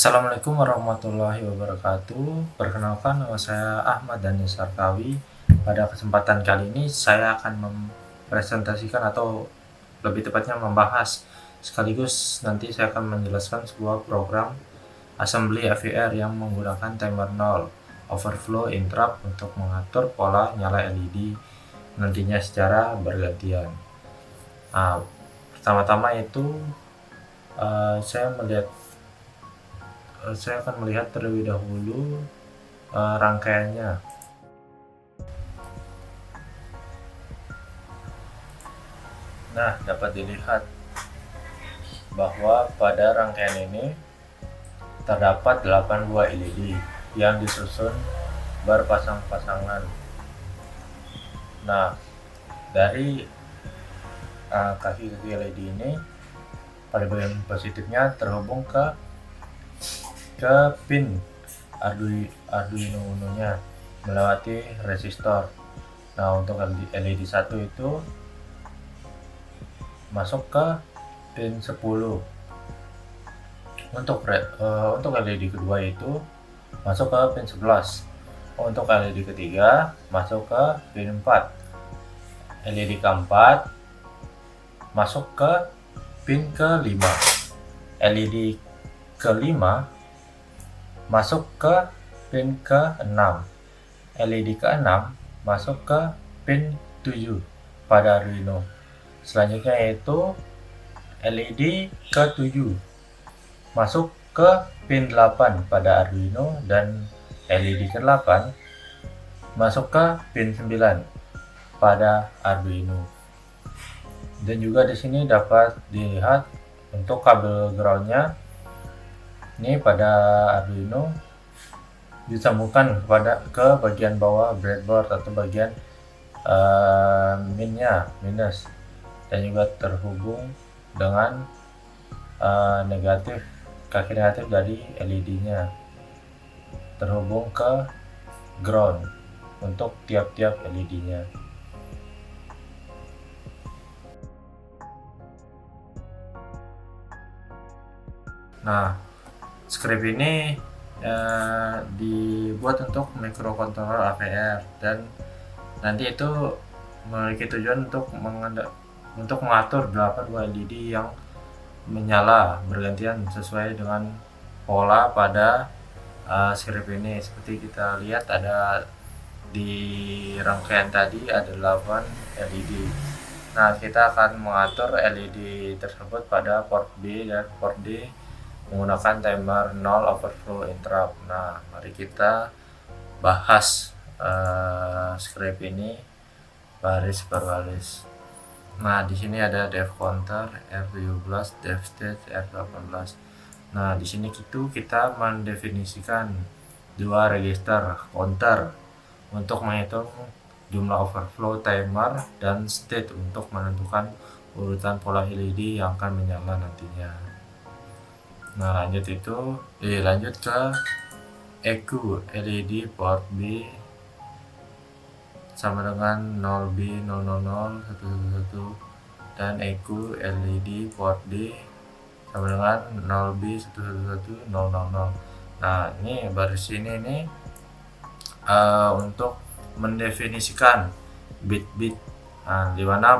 Assalamualaikum warahmatullahi wabarakatuh. Perkenalkan, nama saya Ahmad Dhani Sarkawi. Pada kesempatan kali ini saya akan mempresentasikan atau lebih tepatnya membahas sekaligus nanti saya akan menjelaskan sebuah program assembly AVR yang menggunakan timer 0 overflow interrupt untuk mengatur pola nyala LED nantinya secara bergantian. Nah, pertama-tama itu saya akan melihat terlebih dahulu rangkaiannya. Nah, dapat dilihat bahwa pada rangkaian ini terdapat 8 buah LED yang disusun berpasang-pasangan. Nah, dari kaki-kaki LED ini pada bagian positifnya terhubung ke pin Arduino Uno-nya melewati resistor. Nah, untuk LED 1 itu masuk ke pin 10. Untuk LED kedua itu masuk ke pin 11. Untuk LED ketiga masuk ke pin 4. LED keempat masuk ke pin ke-5. LED ke-5 masuk ke pin ke-6. LED ke-6 masuk ke pin 7 pada Arduino. Selanjutnya yaitu LED ke-7 masuk ke pin 8 pada Arduino, dan LED ke-8 masuk ke pin 9 pada Arduino. Dan juga di sini dapat dilihat untuk kabel groundnya ini pada Arduino disambungkan ke bagian bawah breadboard atau bagian minus, dan juga terhubung dengan kaki negatif dari LED-nya terhubung ke ground untuk tiap-tiap LED-nya. Nah, script ini dibuat untuk microcontroller AVR, dan nanti itu memiliki tujuan untuk mengatur 8 buah LED yang menyala bergantian sesuai dengan pola pada script ini. Seperti kita lihat ada di rangkaian tadi ada 8 LED. Nah, kita akan mengatur LED tersebut pada port B dan port D menggunakan timer 0 overflow interrupt. Nah, mari kita bahas script ini baris per baris. Nah, di sini ada dev counter R17, dev state R18. Nah, di sini kita mendefinisikan dua register counter untuk menghitung jumlah overflow timer dan state untuk menentukan urutan pola LED yang akan menyala nantinya. Nah, lanjut ke EQ LED port B sama dengan 0B0001111, dan EQ LED port D sama dengan 0B111000. Nah, ini baris ini untuk mendefinisikan bit-bit di mana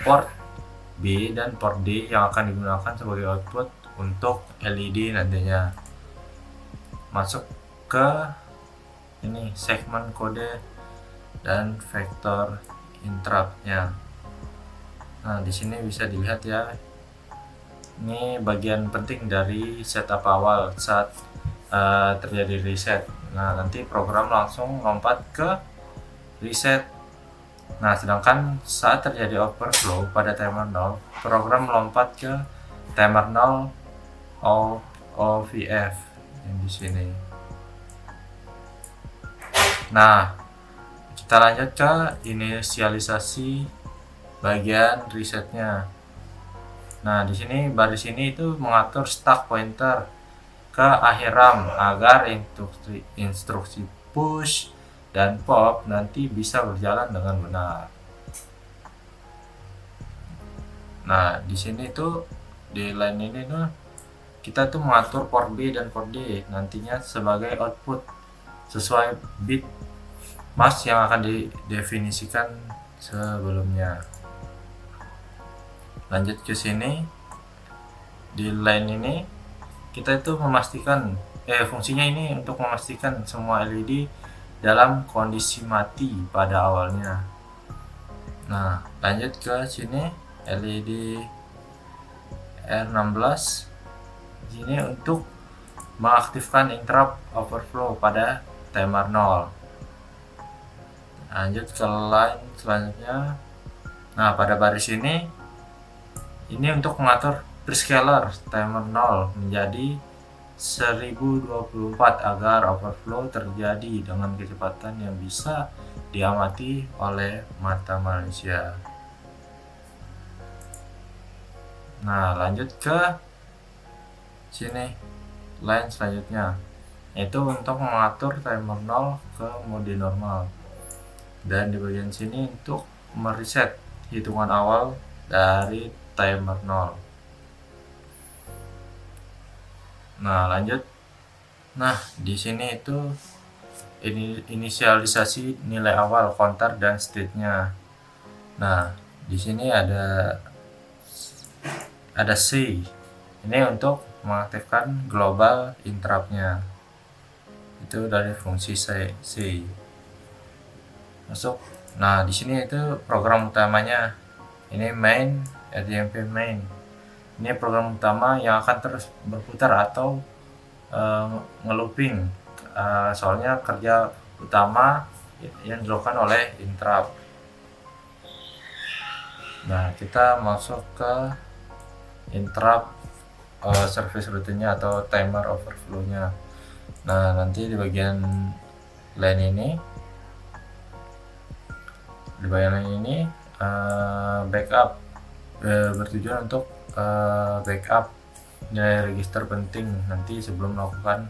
port B dan port D yang akan digunakan sebagai output untuk LED nantinya masuk ke ini segmen kode dan vektor interrupt-nya. Nah, di sini bisa dilihat ya. Ini bagian penting dari setup awal saat terjadi reset. Nah, nanti program langsung lompat ke reset. Nah, sedangkan saat terjadi overflow pada timer 0, program melompat ke timer 0 OVF yang di sini. Nah, kita lanjut ke inisialisasi bagian resetnya. Nah, di sini baris ini itu mengatur stack pointer ke akhir RAM agar instruksi push dan pop nanti bisa berjalan dengan benar. Nah, di sini tuh di line ini tuh kita tuh mengatur port B dan port D nantinya sebagai output sesuai bit mask yang akan didefinisikan sebelumnya. Lanjut ke sini, di line ini kita itu memastikan fungsinya ini untuk memastikan semua LED dalam kondisi mati pada awalnya. Nah, lanjut ke sini, LED R16 ini untuk mengaktifkan interrupt overflow pada timer 0. Lanjut ke line selanjutnya. Nah, pada baris ini untuk mengatur prescaler timer 0 menjadi 1024 agar overflow terjadi dengan kecepatan yang bisa diamati oleh mata manusia. Nah, lanjut ke sini, line selanjutnya, yaitu untuk mengatur timer 0 ke mode normal, dan di bagian sini untuk mereset hitungan awal dari timer 0. Nah, lanjut. Nah, di sini itu inisialisasi nilai awal counter dan state-nya. Nah, di sini ada C. Ini untuk mengaktifkan global interrupt-nya. Itu dari fungsi C. Masuk. Nah, di sini itu program utamanya. Ini main, RDMP main. Ini program utama yang akan terus berputar atau ngelooping, soalnya kerja utama yang dilakukan oleh interrupt. Nah, kita masuk ke interrupt service routine-nya atau timer overflow-nya. Nah, nanti di bagian line ini, backup bertujuan untuk backup nilai register penting nanti sebelum melakukan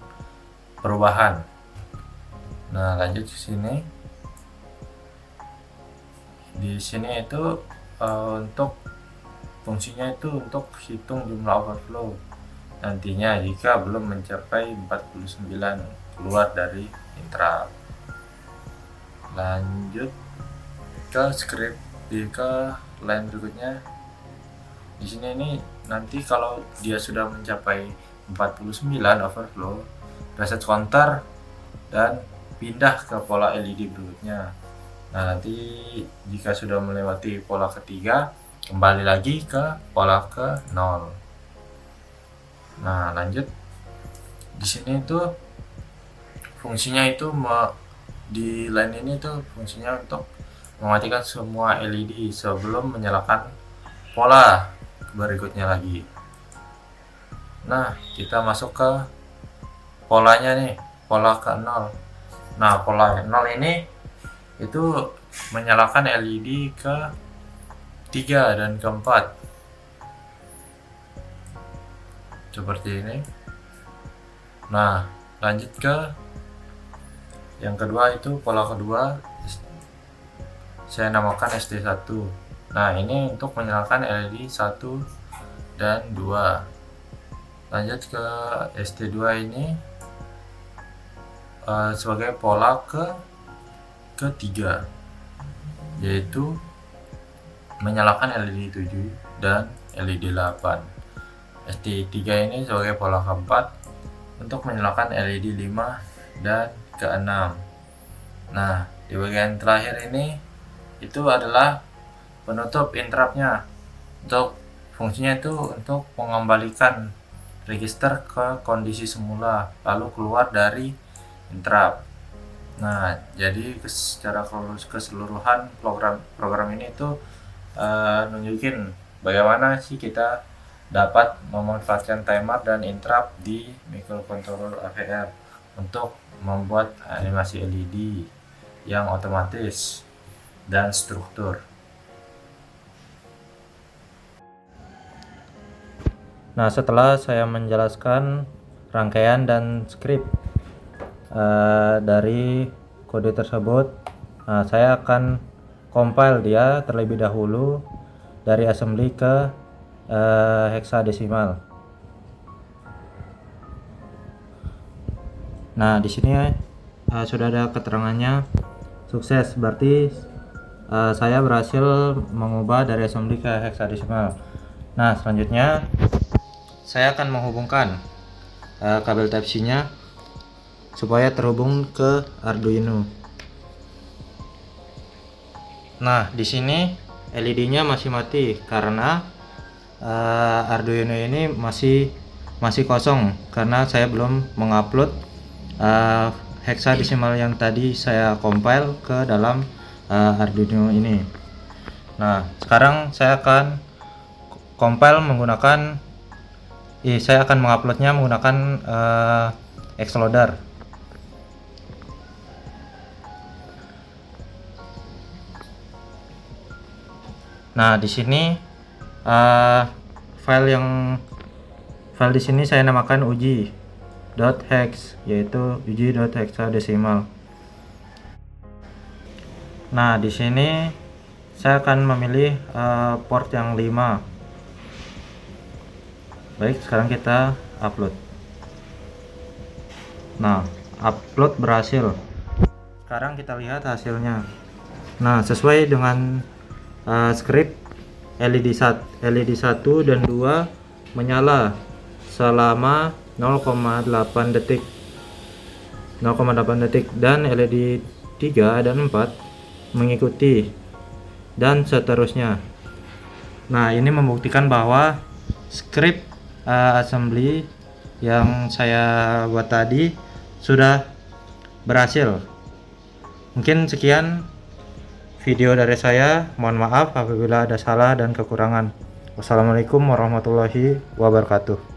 perubahan. Nah, lanjut ke sini. Di sini itu untuk fungsinya itu untuk hitung jumlah overflow nantinya jika belum mencapai 49 keluar dari interrupt. Lanjut ke script ke line berikutnya. Di sini ini nanti kalau dia sudah mencapai 49 overflow, reset counter dan pindah ke pola LED berikutnya. Nah, nanti jika sudah melewati pola ketiga, kembali lagi ke pola ke 0. Nah, lanjut. Di sini itu fungsinya itu di line ini tuh fungsinya untuk mematikan semua LED sebelum menyalakan pola berikutnya lagi. Nah, kita masuk ke polanya nih, pola ke 0. Nah, pola 0 ini itu menyalakan LED ke 3 dan ke 4 seperti ini. Nah, lanjut ke yang kedua, itu pola kedua, saya namakan ST1. Nah, ini untuk menyalakan LED 1 dan 2. Lanjut ke ST2 ini sebagai pola ketiga, yaitu menyalakan LED 7 dan LED 8. ST3 ini sebagai pola keempat untuk menyalakan LED 5 dan ke-6. Nah, di bagian terakhir ini itu adalah penutup interrupt-nya. Untuk fungsinya itu untuk mengembalikan register ke kondisi semula lalu keluar dari interrupt. Nah, jadi secara keseluruhan program ini itu nunjukin bagaimana sih kita dapat memanfaatkan timer dan interrupt di microcontroller AVR untuk membuat animasi LED yang otomatis dan struktur. Nah, setelah saya menjelaskan rangkaian dan script dari kode tersebut, saya akan compile dia terlebih dahulu dari assembly ke hexadesimal. Nah, di sini sudah ada keterangannya sukses, berarti saya berhasil mengubah dari assembly ke hexadecimal. Nah, selanjutnya saya akan menghubungkan kabel Type-C-nya supaya terhubung ke Arduino. Nah, di sini LED-nya masih mati karena Arduino ini masih kosong karena saya belum mengupload hexadecimal yang tadi saya compile ke dalam Arduino ini. Nah, sekarang saya akan compile menggunakan saya akan menguploadnya menggunakan Xloader. Nah, di sini file di sini saya namakan uji.hex, yaitu uji.hexadecimal. Nah, di sini saya akan memilih port yang 5. Baik, sekarang kita upload. Nah, upload berhasil. Sekarang kita lihat hasilnya. Nah, sesuai dengan script, LED 1 dan 2 menyala selama 0,8 detik dan LED 3 dan 4 mengikuti, dan seterusnya. Nah, ini membuktikan bahwa script assembly yang saya buat tadi sudah berhasil. Mungkin sekian video dari saya, mohon maaf apabila ada salah dan kekurangan. Wassalamualaikum warahmatullahi wabarakatuh.